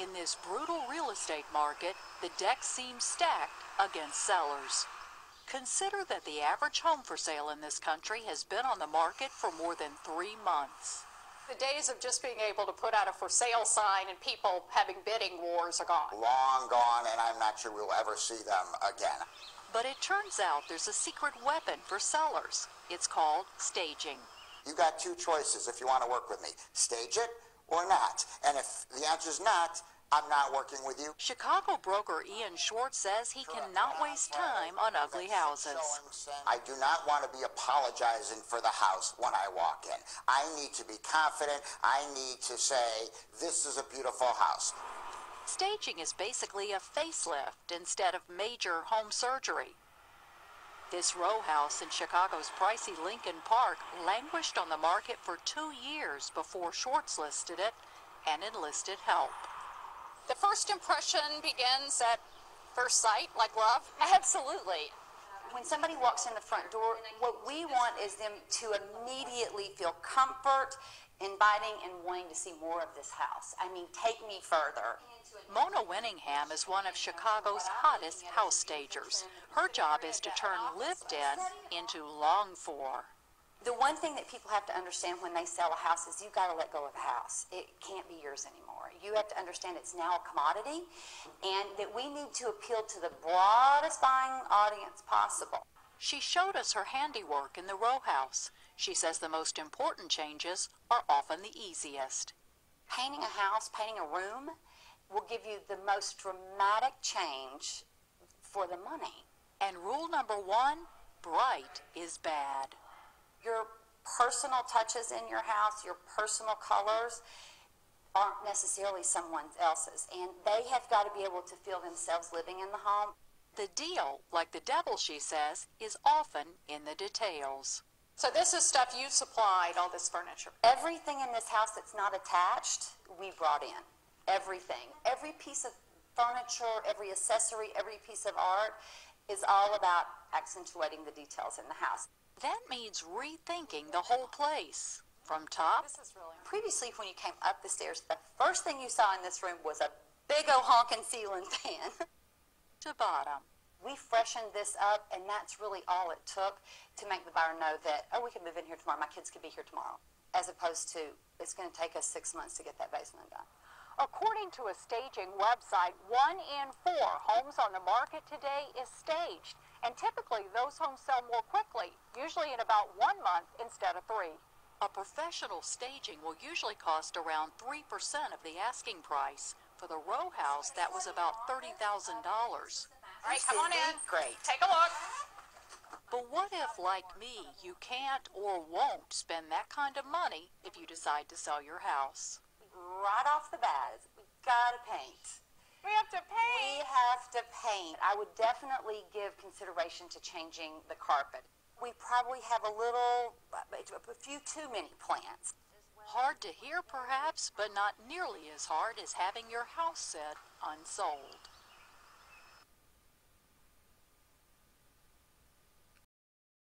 In this brutal real estate market, the deck seems stacked against sellers. Consider that the average home for sale in this country has been on the market for more than 3 months. The days of just being able to put out a for sale sign and people having bidding wars are gone. Long gone, and I'm not sure we'll ever see them again. But it turns out there's a secret weapon for sellers. It's called staging. You got two choices if you want to work with me. Stage it or not. And if the answer is not, I'm not working with you. Chicago broker Ian Schwartz says he cannot waste time on ugly houses. I do not want to be apologizing for the house when I walk in. I need to be confident. I need to say, this is a beautiful house. Staging is basically a facelift instead of major home surgery. This row house in Chicago's pricey Lincoln Park languished on the market for 2 years before Schwartz listed it and enlisted help. The first impression begins at first sight, like love. Absolutely. When somebody walks in the front door, what we want is them to immediately feel comfort, inviting, and wanting to see more of this house. I mean, take me further. Mona Winningham is one of Chicago's hottest house stagers. Her job is to turn lived-in into longed-for. The one thing that people have to understand when they sell a house is you've got to let go of the house. It can't be yours anymore. You have to understand it's now a commodity and that we need to appeal to the broadest buying audience possible. She showed us her handiwork in the row house. She says the most important changes are often the easiest. Painting a house, painting a room, will give you the most dramatic change for the money. And rule number 1, bright is bad. Your personal touches in your house, your personal colors, aren't necessarily someone else's. And they have got to be able to feel themselves living in the home. The deal, like the devil, she says, is often in the details. So this is stuff you supplied, all this furniture. Everything in this house that's not attached, we brought in. Everything. Every piece of furniture, every accessory, every piece of art is all about accentuating the details in the house. That means rethinking the whole place. From top, previously when you came up the stairs, the first thing you saw in this room was a big old honking ceiling fan. to bottom. We freshened this up, and that's really all it took to make the buyer know that, oh, we can move in here tomorrow, my kids could be here tomorrow, as opposed to, it's going to take us 6 months to get that basement done. According to a staging website, 1 in 4 homes on the market today is staged. And typically, those homes sell more quickly, usually in about 1 month instead of 3. A professional staging will usually cost around 3% of the asking price. For the row house, that was about $30,000. All right, come on in. Great. Take a look. But what if, like me, you can't or won't spend that kind of money if you decide to sell your house? Right off the bat, we gotta paint. We have to paint. We have to paint. I would definitely give consideration to changing the carpet. We probably have a few too many plants. Hard to hear, perhaps, but not nearly as hard as having your house set unsold.